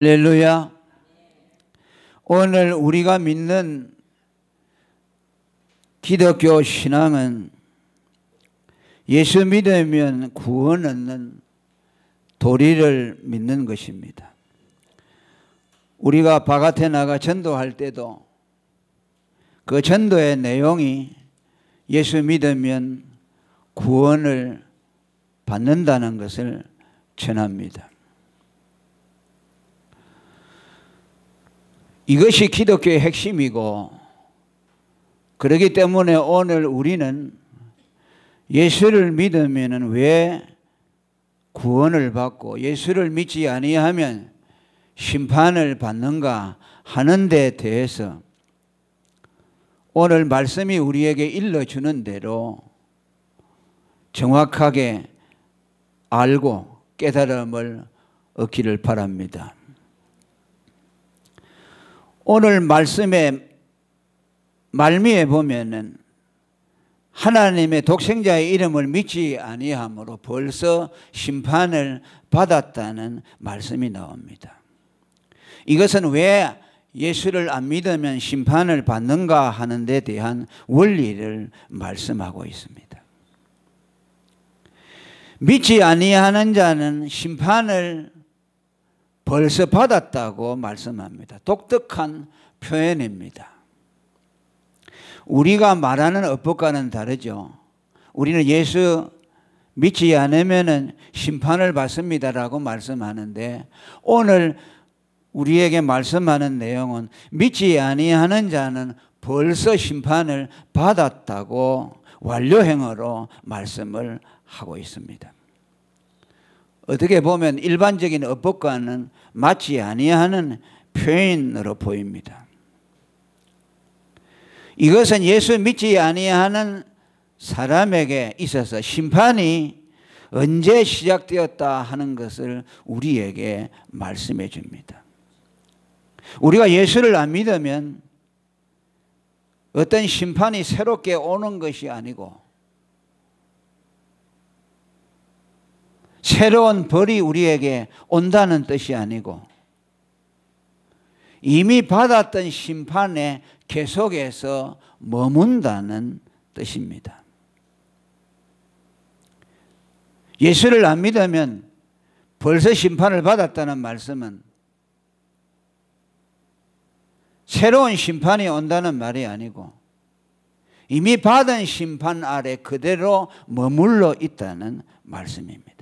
할렐루야. 오늘 우리가 믿는 기독교 신앙은 예수 믿으면 구원 얻는 도리를 믿는 것입니다. 우리가 바깥에 나가 전도할 때도 그 전도의 내용이 예수 믿으면 구원을 받는다는 것을 전합니다. 이것이 기독교의 핵심이고, 그렇기 때문에 오늘 우리는 예수를 믿으면 왜 구원을 받고 예수를 믿지 아니하면 심판을 받는가 하는 데 대해서 오늘 말씀이 우리에게 일러주는 대로 정확하게 알고 깨달음을 얻기를 바랍니다. 오늘 말씀의 말미에 보면은 하나님의 독생자의 이름을 믿지 아니함으로 벌써 심판을 받았다는 말씀이 나옵니다. 이것은 왜 예수를 안 믿으면 심판을 받는가 하는 데 대한 원리를 말씀하고 있습니다. 믿지 아니하는 자는 심판을 벌써 받았다고 말씀합니다. 독특한 표현입니다. 우리가 말하는 어법과는 다르죠. 우리는 예수 믿지 않으면 심판을 받습니다라고 말씀하는데, 오늘 우리에게 말씀하는 내용은 믿지 아니하는 자는 벌써 심판을 받았다고 완료형어로 말씀을 하고 있습니다. 어떻게 보면 일반적인 어법과는 맞지 아니하는 표현으로 보입니다. 이것은 예수 믿지 아니하는 사람에게 있어서 심판이 언제 시작되었다 하는 것을 우리에게 말씀해 줍니다. 우리가 예수를 안 믿으면 어떤 심판이 새롭게 오는 것이 아니고 새로운 벌이 우리에게 온다는 뜻이 아니고 이미 받았던 심판에 계속해서 머문다는 뜻입니다. 예수를 안 믿으면 벌써 심판을 받았다는 말씀은 새로운 심판이 온다는 말이 아니고 이미 받은 심판 아래 그대로 머물러 있다는 말씀입니다.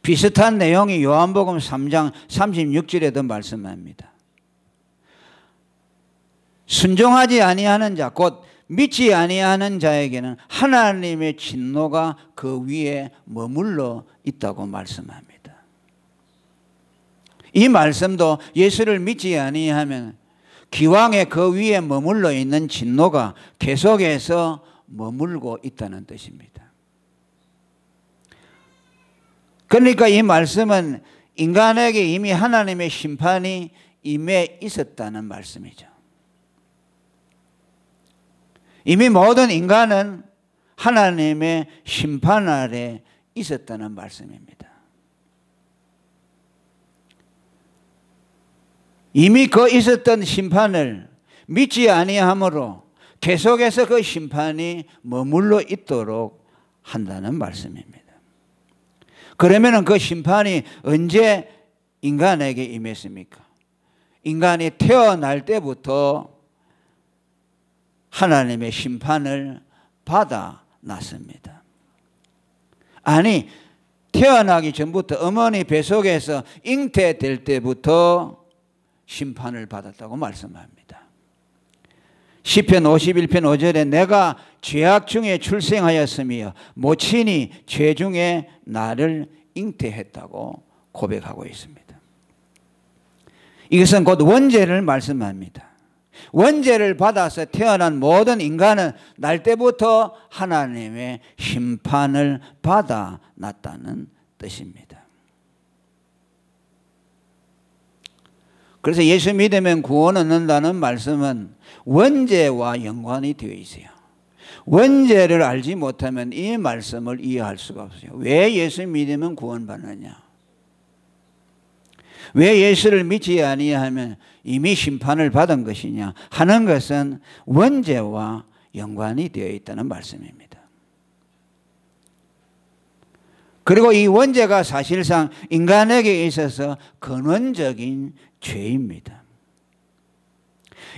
비슷한 내용이 요한복음 3장 36절에도 말씀합니다. 순종하지 아니하는 자, 곧 믿지 아니하는 자에게는 하나님의 진노가 그 위에 머물러 있다고 말씀합니다. 이 말씀도 예수를 믿지 아니하면 기왕에 그 위에 머물러 있는 진노가 계속해서 머물고 있다는 뜻입니다. 그러니까 이 말씀은 인간에게 이미 하나님의 심판이 임해 있었다는 말씀이죠. 이미 모든 인간은 하나님의 심판 아래 있었다는 말씀입니다. 이미 그 있었던 심판을 믿지 아니함으로 계속해서 그 심판이 머물러 있도록 한다는 말씀입니다. 그러면 그 심판이 언제 인간에게 임했습니까? 인간이 태어날 때부터 하나님의 심판을 받아놨습니다. 아니, 태어나기 전부터 어머니 뱃속에서 잉태될 때부터 심판을 받았다고 말씀합니다. 시편 51편 5절에 내가 죄악 중에 출생하였으며 모친이 죄 중에 나를 잉태했다고 고백하고 있습니다. 이것은 곧 원죄를 말씀합니다. 원죄를 받아서 태어난 모든 인간은 날 때부터 하나님의 심판을 받아놨다는 뜻입니다. 그래서 예수 믿으면 구원 얻는다는 말씀은 원죄와 연관이 되어 있어요. 원죄를 알지 못하면 이 말씀을 이해할 수가 없어요. 왜 예수 믿으면 구원받느냐? 왜 예수를 믿지 아니하면 이미 심판을 받은 것이냐 하는 것은 원죄와 연관이 되어 있다는 말씀입니다. 그리고 이 원죄가 사실상 인간에게 있어서 근원적인 죄입니다.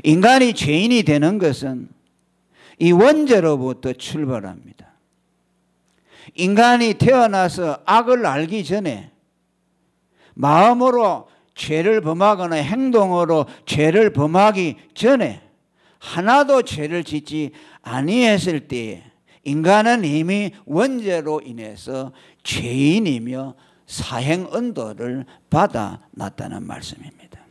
인간이 죄인이 되는 것은 이 원죄로부터 출발합니다. 인간이 태어나서 악을 알기 전에 마음으로 죄를 범하거나 행동으로 죄를 범하기 전에 하나도 죄를 짓지 아니했을 때에 인간은 이미 원죄로 인해서 죄인이며 사행언도를 받아놨다는 말씀입니다.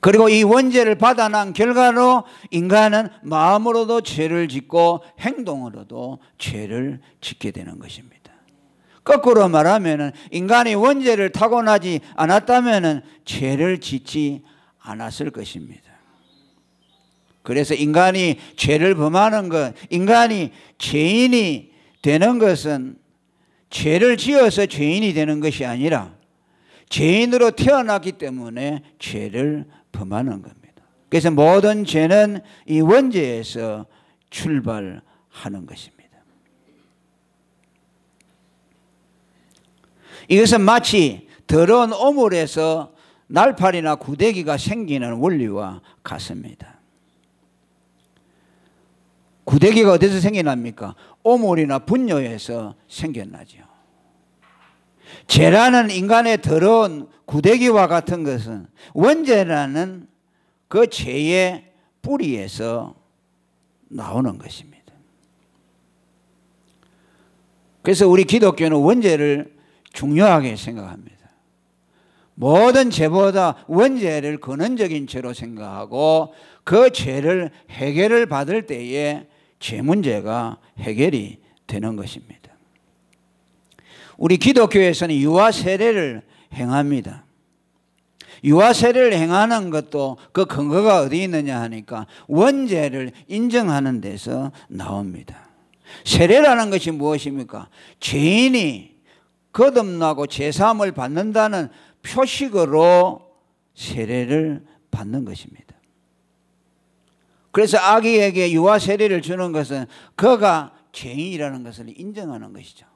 그리고 이 원죄를 받아난 결과로 인간은 마음으로도 죄를 짓고 행동으로도 죄를 짓게 되는 것입니다. 거꾸로 말하면 인간이 원죄를 타고나지 않았다면 죄를 짓지 않았을 것입니다. 그래서 인간이 죄를 범하는 것, 인간이 죄인이 되는 것은 죄를 지어서 죄인이 되는 것이 아니라 죄인으로 태어났기 때문에 죄를 범하는 겁니다. 그래서 모든 죄는 이 원죄에서 출발하는 것입니다. 이것은 마치 더러운 오물에서 날파리나 구데기가 생기는 원리와 같습니다. 구데기가 어디서 생겨납니까? 오물이나 분뇨에서 생겨나죠. 죄라는 인간의 더러운 구데기와 같은 것은 원죄라는 그 죄의 뿌리에서 나오는 것입니다. 그래서 우리 기독교는 원죄를 중요하게 생각합니다. 모든 죄보다 원죄를 근원적인 죄로 생각하고 그 죄를 해결을 받을 때에 죄 문제가 해결이 되는 것입니다. 우리 기독교에서는 유아 세례를 행합니다. 유아 세례를 행하는 것도 그 근거가 어디 있느냐 하니까 원죄를 인정하는 데서 나옵니다. 세례라는 것이 무엇입니까? 죄인이 거듭나고 제사함을 받는다는 표식으로 세례를 받는 것입니다. 그래서 아기에게 유아 세례를 주는 것은 그가 죄인이라는 것을 인정하는 것이죠.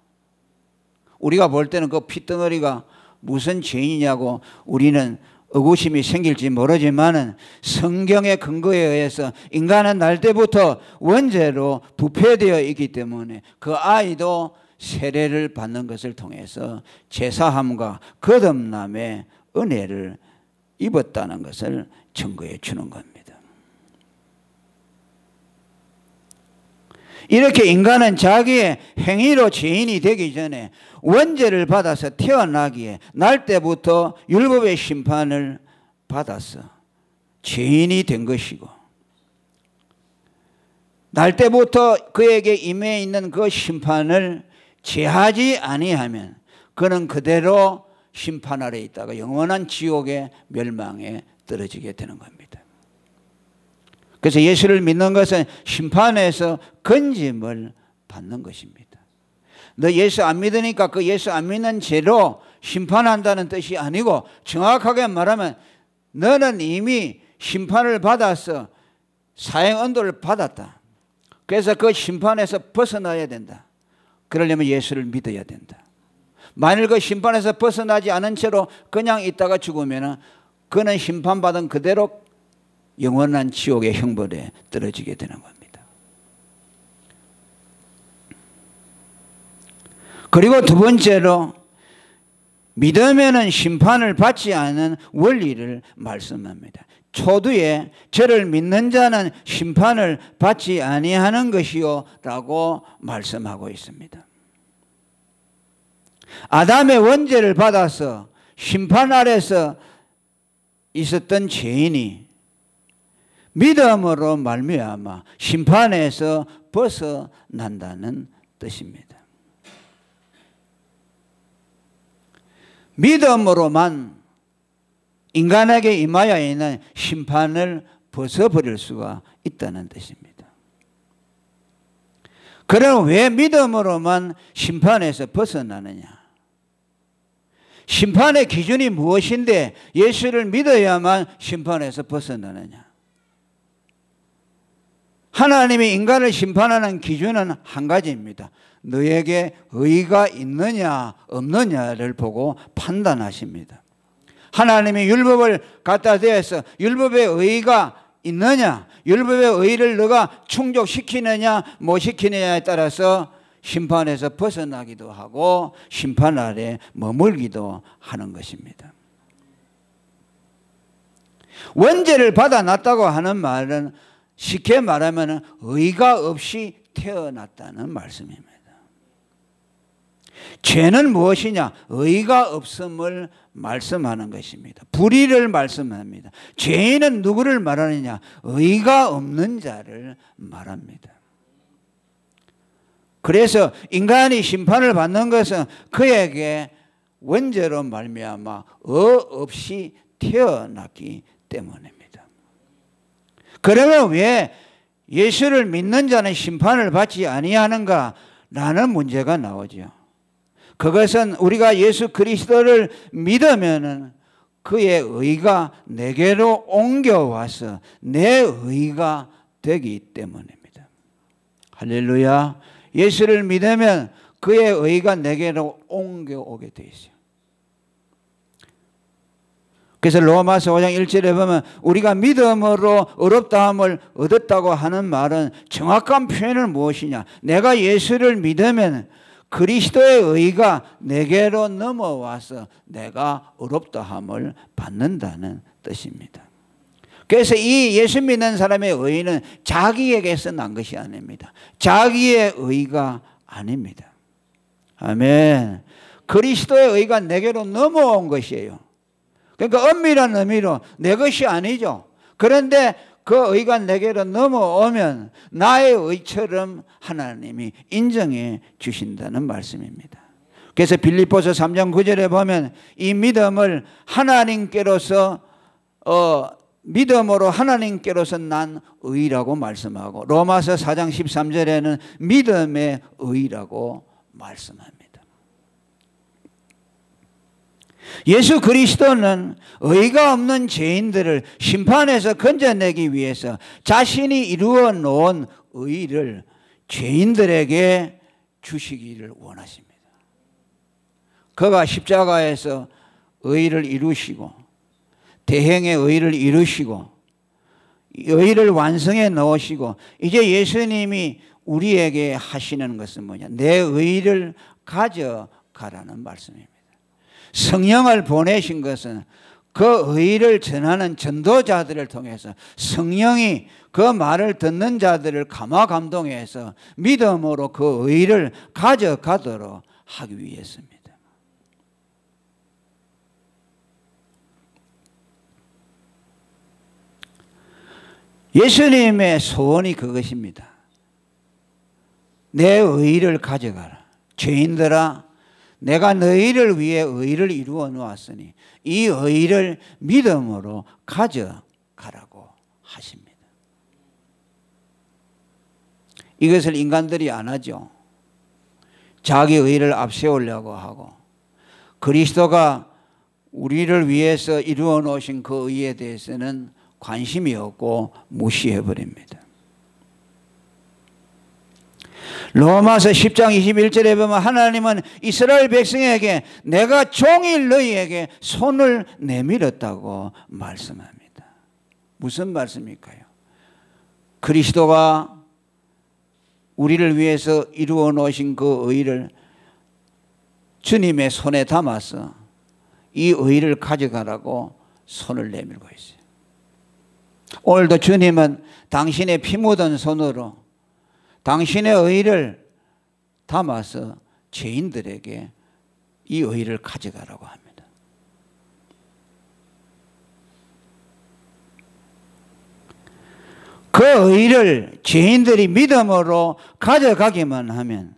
우리가 볼 때는 그 핏덩어리가 무슨 죄인이냐고 우리는 의구심이 생길지 모르지만은 성경의 근거에 의해서 인간은 날 때부터 원죄로 부패되어 있기 때문에 그 아이도 세례를 받는 것을 통해서 제사함과 거듭남의 은혜를 입었다는 것을 증거해 주는 겁니다. 이렇게 인간은 자기의 행위로 죄인이 되기 전에 원죄를 받아서 태어나기에 날 때부터 율법의 심판을 받아서 죄인이 된 것이고 날 때부터 그에게 임해 있는 그 심판을 제하지 아니하면 그는 그대로 심판 아래 있다가 영원한 지옥의 멸망에 떨어지게 되는 겁니다. 그래서 예수를 믿는 것은 심판에서 건짐을 받는 것입니다. 너 예수 안 믿으니까 그 예수 안 믿는 죄로 심판한다는 뜻이 아니고 정확하게 말하면 너는 이미 심판을 받아서 사형 언도를 받았다. 그래서 그 심판에서 벗어나야 된다. 그러려면 예수를 믿어야 된다. 만일 그 심판에서 벗어나지 않은 채로 그냥 있다가 죽으면 그는 심판받은 그대로 영원한 지옥의 형벌에 떨어지게 되는 겁니다. 그리고 두 번째로 믿으면은 심판을 받지 않은 원리를 말씀합니다. 초두에 저를 믿는 자는 심판을 받지 아니하는 것이요 라고 말씀하고 있습니다. 아담의 원죄를 받아서 심판 아래서 있었던 죄인이 믿음으로 말미암아 심판에서 벗어난다는 뜻입니다. 믿음으로만 인간에게 임하여 있는 심판을 벗어버릴 수가 있다는 뜻입니다. 그럼 왜 믿음으로만 심판에서 벗어나느냐? 심판의 기준이 무엇인데 예수를 믿어야만 심판에서 벗어나느냐? 하나님이 인간을 심판하는 기준은 한 가지입니다. 너에게 의가 있느냐 없느냐를 보고 판단하십니다. 하나님이 율법을 갖다 대서 율법의 의가 있느냐, 율법의 의를 너가 충족시키느냐 못 시키느냐에 따라서 심판에서 벗어나기도 하고 심판 아래 머물기도 하는 것입니다. 원죄를 받아놨다고 하는 말은 쉽게 말하면 의가 없이 태어났다는 말씀입니다. 죄는 무엇이냐? 의가 없음을 말씀하는 것입니다. 불의를 말씀합니다. 죄인은 누구를 말하느냐? 의가 없는 자를 말합니다. 그래서 인간이 심판을 받는 것은 그에게 원죄로 말미암아 없이 태어났기 때문입니다. 그러면 왜 예수를 믿는 자는 심판을 받지 아니하는가라는 문제가 나오죠. 그것은 우리가 예수 그리스도를 믿으면은 그의 의가 내게로 옮겨와서 내 의가 되기 때문입니다. 할렐루야. 예수를 믿으면 그의 의가 내게로 옮겨오게 되어 있어요. 그래서 로마서 5장 1절에 보면 우리가 믿음으로 의롭다함을 얻었다고 하는 말은 정확한 표현은 무엇이냐? 내가 예수를 믿으면 그리스도의 의가 내게로 넘어와서 내가 의롭다함을 받는다는 뜻입니다. 그래서 이 예수 믿는 사람의 의는 자기에게서 난 것이 아닙니다. 자기의 의가 아닙니다. 아멘. 그리스도의 의가 내게로 넘어온 것이에요. 그러니까 엄밀한 의미로 내 것이 아니죠. 그런데 그 의가 내게로 넘어오면 나의 의처럼 하나님이 인정해 주신다는 말씀입니다. 그래서 빌립보서 3장 9절에 보면 이 믿음을 하나님께로서 믿음으로 하나님께로서 난 의라고 말씀하고 로마서 4장 13절에는 믿음의 의라고 말씀합니다. 예수 그리스도는 의가 없는 죄인들을 심판에서 건져내기 위해서 자신이 이루어 놓은 의를 죄인들에게 주시기를 원하십니다. 그가 십자가에서 의를 이루시고 대행의 의를 이루시고 의를 완성해 놓으시고 이제 예수님이 우리에게 하시는 것은 뭐냐? 내 의를 가져가라는 말씀입니다. 성령을 보내신 것은 그 의를 전하는 전도자들을 통해서 성령이 그 말을 듣는 자들을 감화 감동해서 믿음으로 그 의를 가져가도록 하기 위해서입니다. 예수님의 소원이 그것입니다. 내 의를 가져가라. 죄인들아, 내가 너희를 위해 의를 이루어 놓았으니 이 의를 믿음으로 가져가라고 하십니다. 이것을 인간들이 안 하죠. 자기 의를 앞세우려고 하고 그리스도가 우리를 위해서 이루어 놓으신 그 의에 대해서는 관심이 없고 무시해버립니다. 로마서 10장 21절에 보면 하나님은 이스라엘 백성에게 내가 종일 너희에게 손을 내밀었다고 말씀합니다. 무슨 말씀일까요? 그리스도가 우리를 위해서 이루어 놓으신 그 의를 주님의 손에 담아서 이 의를 가져가라고 손을 내밀고 있어요. 오늘도 주님은 당신의 피 묻은 손으로 당신의 의를 담아서 죄인들에게 이 의를 가져가라고 합니다. 그 의를 죄인들이 믿음으로 가져가기만 하면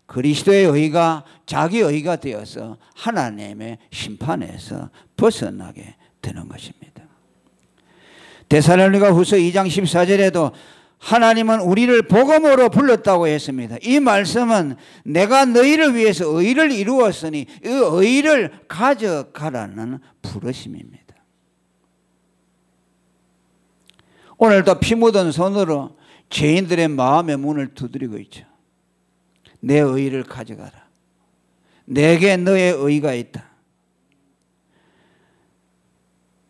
그리스도의 의가 자기 의가 되어서 하나님의 심판에서 벗어나게 되는 것입니다. 데살로니가 후서 2장 14절에도 하나님은 우리를 복음으로 불렀다고 했습니다. 이 말씀은 내가 너희를 위해서 의를 이루었으니 이 의를 가져가라는 부르심입니다. 오늘도 피 묻은 손으로 죄인들의 마음의 문을 두드리고 있죠. 내 의를 가져가라. 내게 너의 의가 있다.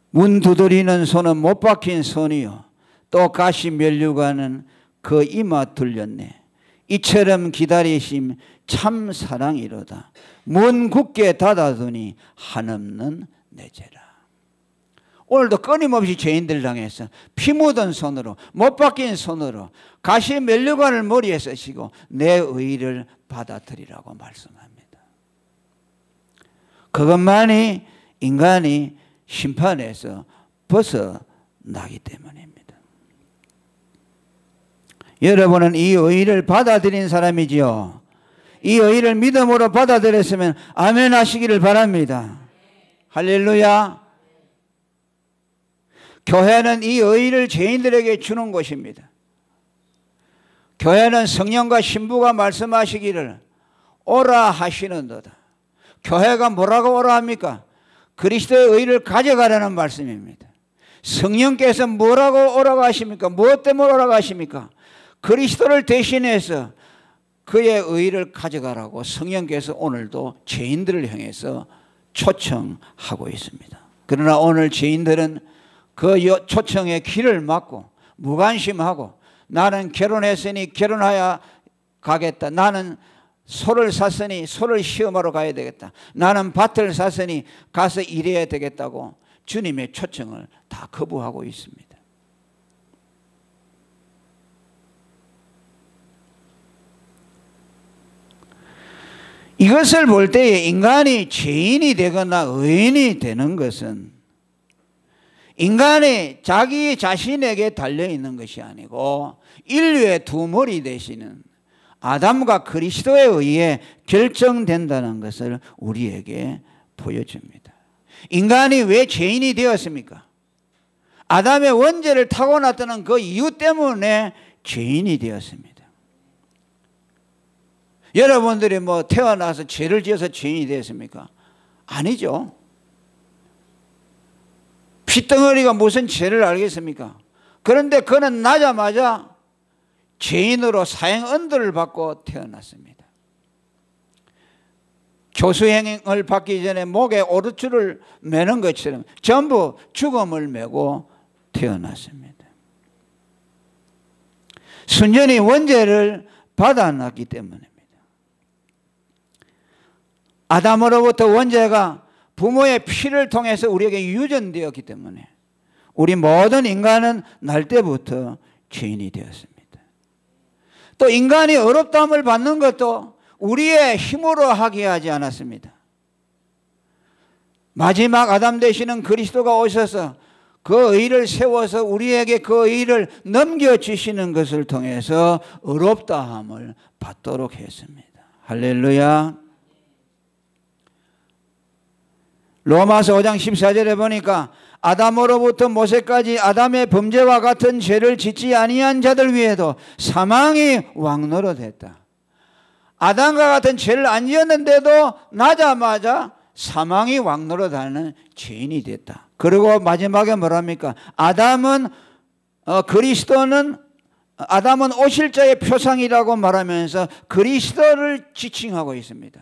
문 두드리는 손은 못 박힌 손이요 또 가시 면류관은 그 이마 둘렸네. 이처럼 기다리심 참 사랑이로다. 문 굳게 닫아두니 한없는 내 죄라. 오늘도 끊임없이 죄인들 당해서 피 묻은 손으로 못 박힌 손으로 가시 면류관을 머리에 쓰시고 내 의를 받아들이라고 말씀합니다. 그것만이 인간이 심판에서 벗어나기 때문입니다. 여러분은 이 의를 받아들인 사람이지요. 이 의를 믿음으로 받아들였으면 아멘 하시기를 바랍니다. 할렐루야. 교회는 이 의를 죄인들에게 주는 곳입니다. 교회는 성령과 신부가 말씀하시기를 오라 하시는도다. 교회가 뭐라고 오라 합니까? 그리스도의 의를 가져가라는 말씀입니다. 성령께서 뭐라고 오라고 하십니까? 무엇 때문에 오라고 하십니까? 그리스도를 대신해서 그의 의를 가져가라고 성령께서 오늘도 죄인들을 향해서 초청하고 있습니다. 그러나 오늘 죄인들은 그 초청에 귀를 막고 무관심하고 나는 결혼했으니 결혼해야 가겠다. 나는 소를 샀으니 소를 시험하러 가야 되겠다. 나는 밭을 샀으니 가서 일해야 되겠다고 주님의 초청을 다 거부하고 있습니다. 이것을 볼 때에 인간이 죄인이 되거나 의인이 되는 것은 인간이 자기 자신에게 달려있는 것이 아니고 인류의 두 머리 되시는 아담과 그리스도에 의해 결정된다는 것을 우리에게 보여줍니다. 인간이 왜 죄인이 되었습니까? 아담의 원죄를 타고났다는 그 이유 때문에 죄인이 되었습니다. 여러분들이 뭐 태어나서 죄를 지어서 죄인이 되었습니까? 아니죠. 핏덩어리가 무슨 죄를 알겠습니까? 그런데 그는 나자마자 죄인으로 사형언도를 받고 태어났습니다. 교수형을 받기 전에 목에 오르줄을 매는 것처럼 전부 죽음을 메고 태어났습니다. 순전히 원죄를 받아놨기 때문입니다. 아담으로부터 원죄가 부모의 피를 통해서 우리에게 유전되었기 때문에 우리 모든 인간은 날 때부터 죄인이 되었습니다. 또 인간이 어렵다함을 받는 것도 우리의 힘으로 하게 하지 않았습니다. 마지막 아담 되시는 그리스도가 오셔서 그 의를 세워서 우리에게 그 의를 넘겨주시는 것을 통해서 어렵다함을 받도록 했습니다. 할렐루야. 로마서 5장 14절에 보니까 아담으로부터 모세까지 아담의 범죄와 같은 죄를 짓지 아니한 자들 위에도 사망이 왕노릇했다. 아담과 같은 죄를 안 지었는데도 나자마자 사망이 왕노릇하는 죄인이 됐다. 그리고 마지막에 뭐랍니까? 아담은 오실 자의 표상이라고 말하면서 그리스도를 지칭하고 있습니다.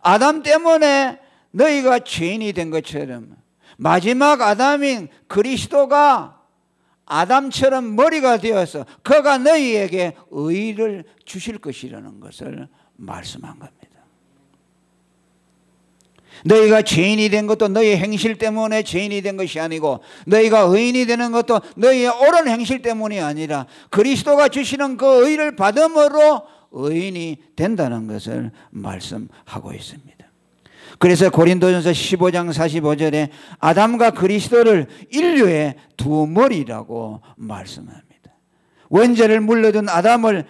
아담 때문에 너희가 죄인이 된 것처럼 마지막 아담인 그리스도가 아담처럼 머리가 되어서 그가 너희에게 의를 주실 것이라는 것을 말씀한 겁니다. 너희가 죄인이 된 것도 너희의 행실 때문에 죄인이 된 것이 아니고 너희가 의인이 되는 것도 너희의 옳은 행실 때문이 아니라 그리스도가 주시는 그 의를 받음으로 의인이 된다는 것을 말씀하고 있습니다. 그래서 고린도전서 15장 45절에 아담과 그리스도를 인류의 두 머리라고 말씀합니다. 원죄를 물려준 아담을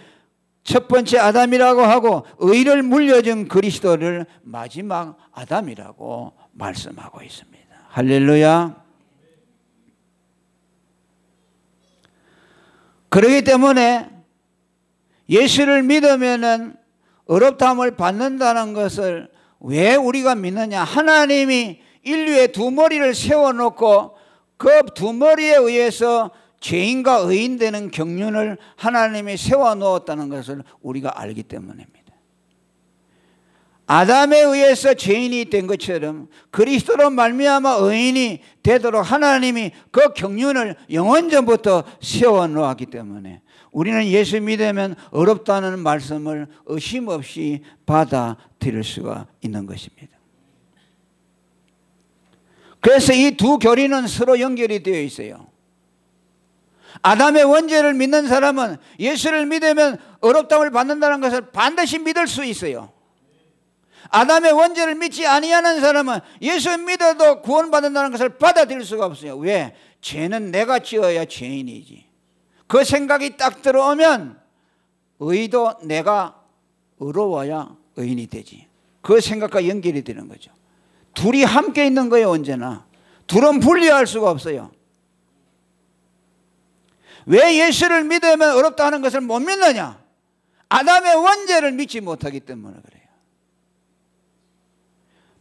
첫 번째 아담이라고 하고 의를 물려준 그리스도를 마지막 아담이라고 말씀하고 있습니다. 할렐루야. 그렇기 때문에 예수를 믿으면은 어렵다함을 받는다는 것을 왜 우리가 믿느냐? 하나님이 인류의 두 머리를 세워놓고 그 두 머리에 의해서 죄인과 의인 되는 경륜을 하나님이 세워놓았다는 것을 우리가 알기 때문입니다. 아담에 의해서 죄인이 된 것처럼 그리스도로 말미암아 의인이 되도록 하나님이 그 경륜을 영원전부터 세워놓았기 때문에 우리는 예수 믿으면 어렵다는 말씀을 의심 없이 받아들일 수가 있는 것입니다. 그래서 이 두 교리는 서로 연결이 되어 있어요. 아담의 원죄를 믿는 사람은 예수를 믿으면 어렵다함을 받는다는 것을 반드시 믿을 수 있어요. 아담의 원죄를 믿지 아니하는 사람은 예수 믿어도 구원받는다는 것을 받아들일 수가 없어요. 왜? 죄는 내가 지어야 죄인이지. 그 생각이 딱 들어오면 의도 내가 의로워야 의인이 되지. 그 생각과 연결이 되는 거죠. 둘이 함께 있는 거예요. 언제나 둘은 분리할 수가 없어요. 왜 예수를 믿으면 어렵다 하는 것을 못 믿느냐? 아담의 원죄를 믿지 못하기 때문에 그래요.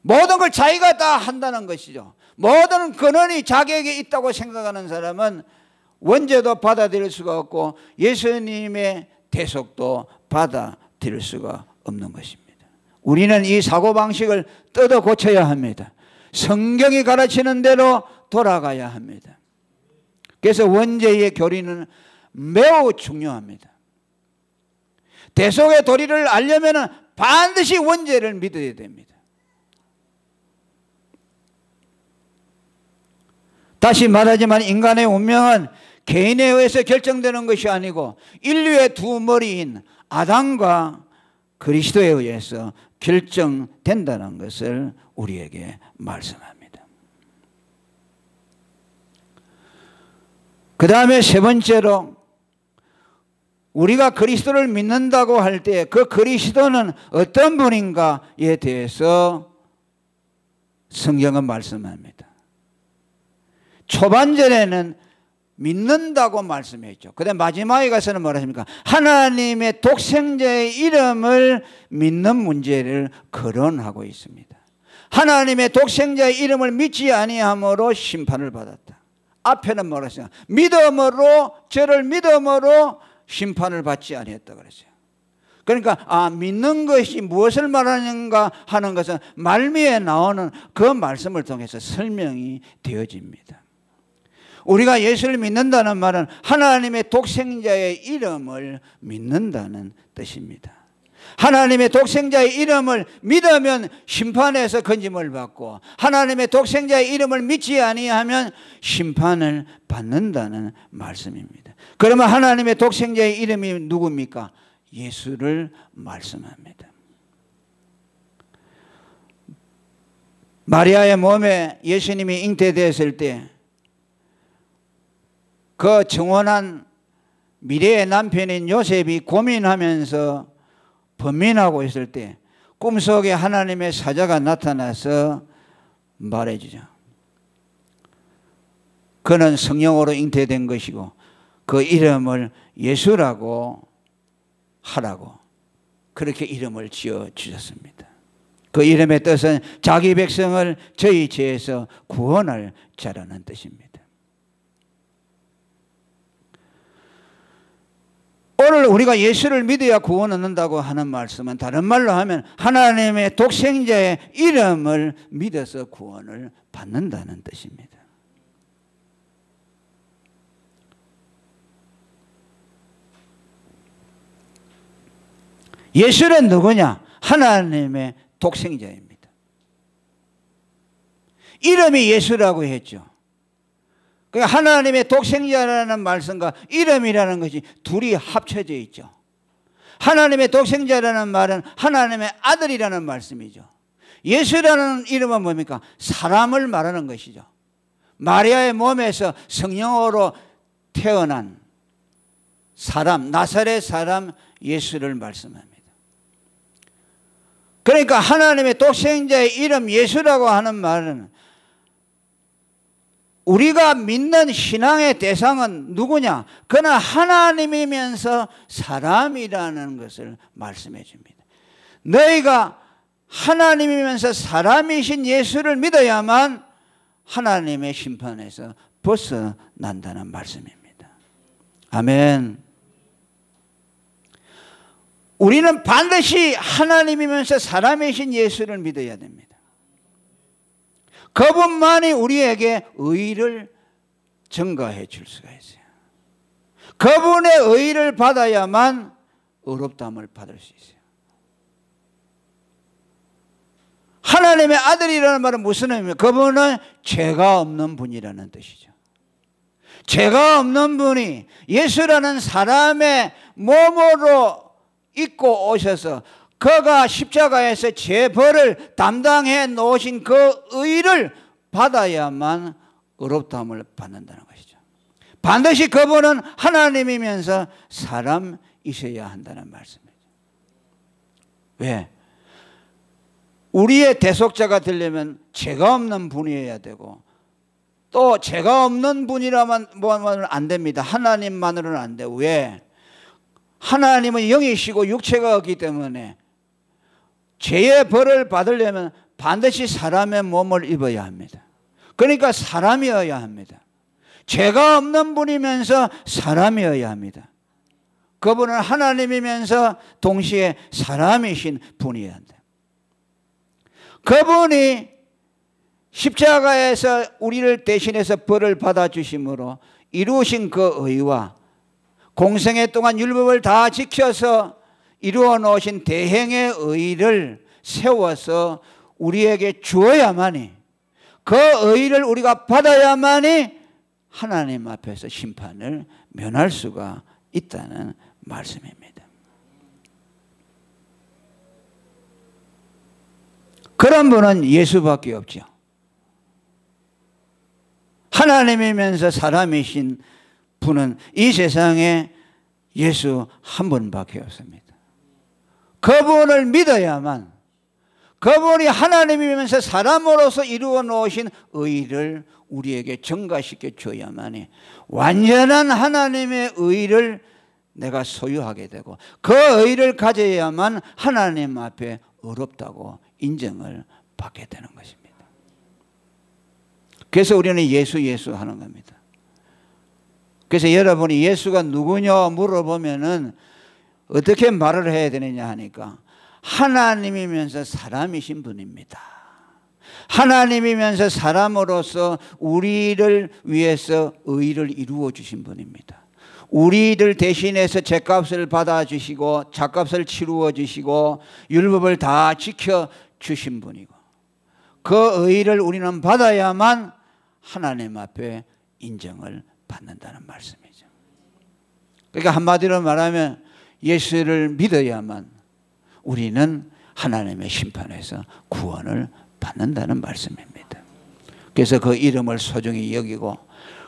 모든 걸 자기가 다 한다는 것이죠. 모든 근원이 자기에게 있다고 생각하는 사람은 원죄도 받아들일 수가 없고 예수님의 대속도 받아들일 수가 없는 것입니다. 우리는 이 사고방식을 뜯어 고쳐야 합니다. 성경이 가르치는 대로 돌아가야 합니다. 그래서 원죄의 교리는 매우 중요합니다. 대속의 도리를 알려면 반드시 원죄를 믿어야 됩니다. 다시 말하지만 인간의 운명은 개인에 의해서 결정되는 것이 아니고 인류의 두 머리인 아담과 그리스도에 의해서 결정된다는 것을 우리에게 말씀합니다. 그 다음에 세 번째로 우리가 그리스도를 믿는다고 할 때 그 그리스도는 어떤 분인가에 대해서 성경은 말씀합니다. 초반절에는 믿는다고 말씀했죠. 그 다음 마지막에 가서는 뭐라 하십니까? 하나님의 독생자의 이름을 믿는 문제를 거론하고 있습니다. 하나님의 독생자의 이름을 믿지 아니함으로 심판을 받았다. 앞에는 뭐라 했어요? 믿음으로, 저를 믿음으로 심판을 받지 아니했다 그랬어요. 그러니까 믿는 것이 무엇을 말하는가 하는 것은 말미에 나오는 그 말씀을 통해서 설명이 되어집니다. 우리가 예수를 믿는다는 말은 하나님의 독생자의 이름을 믿는다는 뜻입니다. 하나님의 독생자의 이름을 믿으면 심판에서 건짐을 받고 하나님의 독생자의 이름을 믿지 아니하면 심판을 받는다는 말씀입니다. 그러면 하나님의 독생자의 이름이 누굽니까? 예수를 말씀합니다. 마리아의 몸에 예수님이 잉태되었을 때 그 정원한 미래의 남편인 요셉이 고민하면서 번민하고 있을 때 꿈속에 하나님의 사자가 나타나서 말해주죠. 그는 성령으로 잉태된 것이고 그 이름을 예수라고 하라고 그렇게 이름을 지어 주셨습니다. 그 이름의 뜻은 자기 백성을 저희 죄에서 구원할 자라는 뜻입니다. 오늘 우리가 예수를 믿어야 구원 얻는다고 하는 말씀은 다른 말로 하면 하나님의 독생자의 이름을 믿어서 구원을 받는다는 뜻입니다. 예수는 누구냐? 하나님의 독생자입니다. 이름이 예수라고 했죠. 그러니까 하나님의 독생자라는 말씀과 이름이라는 것이 둘이 합쳐져 있죠. 하나님의 독생자라는 말은 하나님의 아들이라는 말씀이죠. 예수라는 이름은 뭡니까? 사람을 말하는 것이죠. 마리아의 몸에서 성령으로 태어난 사람, 나사렛 사람 예수를 말씀합니다. 그러니까 하나님의 독생자의 이름 예수라고 하는 말은 우리가 믿는 신앙의 대상은 누구냐? 그는 하나님이면서 사람이라는 것을 말씀해 줍니다. 너희가 하나님이면서 사람이신 예수를 믿어야만 하나님의 심판에서 벗어난다는 말씀입니다. 아멘. 우리는 반드시 하나님이면서 사람이신 예수를 믿어야 됩니다. 그분만이 우리에게 의를 증거해 줄 수가 있어요. 그분의 의를 받아야만 의롭다함을 받을 수 있어요. 하나님의 아들이라는 말은 무슨 의미입니까? 그분은 죄가 없는 분이라는 뜻이죠. 죄가 없는 분이 예수라는 사람의 몸으로 입고 오셔서 그가 십자가에서 죄벌을 담당해 놓으신 그 의를 받아야만 의롭다함을 받는다는 것이죠. 반드시 그분은 하나님이면서 사람이셔야 한다는 말씀이죠. 왜? 우리의 대속자가 되려면 죄가 없는 분이어야 되고, 또 죄가 없는 분이라면 안 됩니다. 하나님만으로는 안 돼요. 왜? 하나님은 영이시고 육체가 없기 때문에 죄의 벌을 받으려면 반드시 사람의 몸을 입어야 합니다. 그러니까 사람이어야 합니다. 죄가 없는 분이면서 사람이어야 합니다. 그분은 하나님이면서 동시에 사람이신 분이어야 한다. 그분이 십자가에서 우리를 대신해서 벌을 받아주심으로 이루신 그 의와 공생애 동안 율법을 다 지켜서 이루어 놓으신 대행의 의를 세워서 우리에게 주어야만이, 그 의를 우리가 받아야만이 하나님 앞에서 심판을 면할 수가 있다는 말씀입니다. 그런 분은 예수밖에 없죠. 하나님이면서 사람이신 분은 이 세상에 예수 한 분밖에 없습니다. 그분을 믿어야만, 그분이 하나님이면서 사람으로서 이루어 놓으신 의를 우리에게 증가시켜 줘야만이 완전한 하나님의 의를 내가 소유하게 되고, 그 의를 가져야만 하나님 앞에 의롭다고 인정을 받게 되는 것입니다. 그래서 우리는 예수 하는 겁니다. 그래서 여러분이 예수가 누구냐 물어보면은 어떻게 말을 해야 되느냐 하니까 하나님이면서 사람이신 분입니다. 하나님이면서 사람으로서 우리를 위해서 의를 이루어 주신 분입니다. 우리를 대신해서 죄값을 받아주시고 잣값을 치루어 주시고 율법을 다 지켜주신 분이고, 그 의를 우리는 받아야만 하나님 앞에 인정을 받는다는 말씀이죠. 그러니까 한마디로 말하면 예수를 믿어야만 우리는 하나님의 심판에서 구원을 받는다는 말씀입니다. 그래서 그 이름을 소중히 여기고,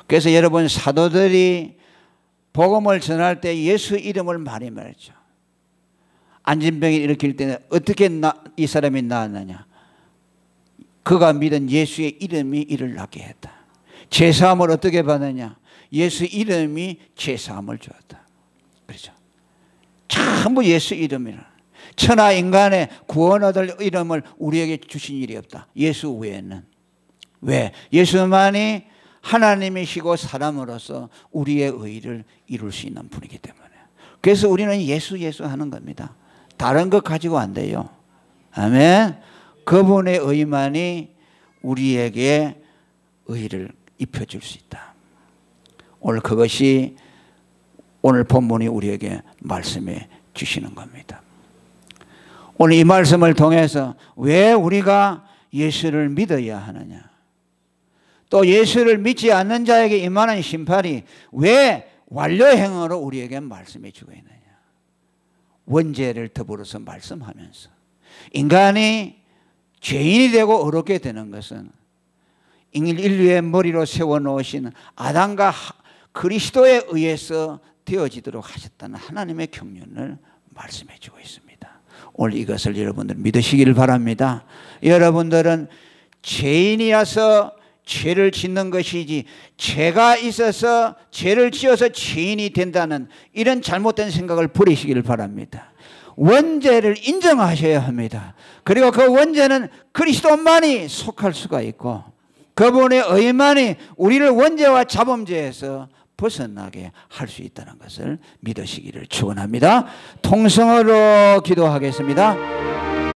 그래서 여러분 사도들이 복음을 전할 때 예수 이름을 많이 말했죠. 안진병을 일으킬 때는 어떻게 이 사람이 나았느냐? 그가 믿은 예수의 이름이 이를 낫게 했다. 죄사함을 어떻게 받느냐? 예수 이름이 죄사함을 주었다. 그렇죠. 전부 예수 이름이라. 천하 인간의 구원 얻을 이름을 우리에게 주신 일이 없다. 예수 외에는. 왜? 예수만이 하나님이시고 사람으로서 우리의 의를 이룰 수 있는 분이기 때문에. 그래서 우리는 예수 하는 겁니다. 다른 것 가지고 안 돼요. 아멘. 그분의 의만이 우리에게 의를 입혀줄 수 있다. 오늘 그것이 오늘 본문이 우리에게 말씀해 주시는 겁니다. 오늘 이 말씀을 통해서 왜 우리가 예수를 믿어야 하느냐, 또 예수를 믿지 않는 자에게 임하는 심판이 왜 완료행으로 우리에게 말씀해 주고 있느냐. 원죄를 더불어서 말씀하면서 인간이 죄인이 되고 어렵게 되는 것은 인류의 머리로 세워놓으신 아담과 그리스도에 의해서 되어지도록 하셨다는 하나님의 경륜을 말씀해 주고 있습니다. 오늘 이것을 여러분들 믿으시기를 바랍니다. 여러분들은 죄인이라서 죄를 짓는 것이지 죄가 있어서 죄를 지어서 죄인이 된다는 이런 잘못된 생각을 버리시기를 바랍니다. 원죄를 인정하셔야 합니다. 그리고 그 원죄는 그리스도만이 속할 수가 있고 그분의 의만이 우리를 원죄와 자범죄에서 벗어나게 할 수 있다는 것을 믿으시기를 축원합니다. 통성으로 기도하겠습니다.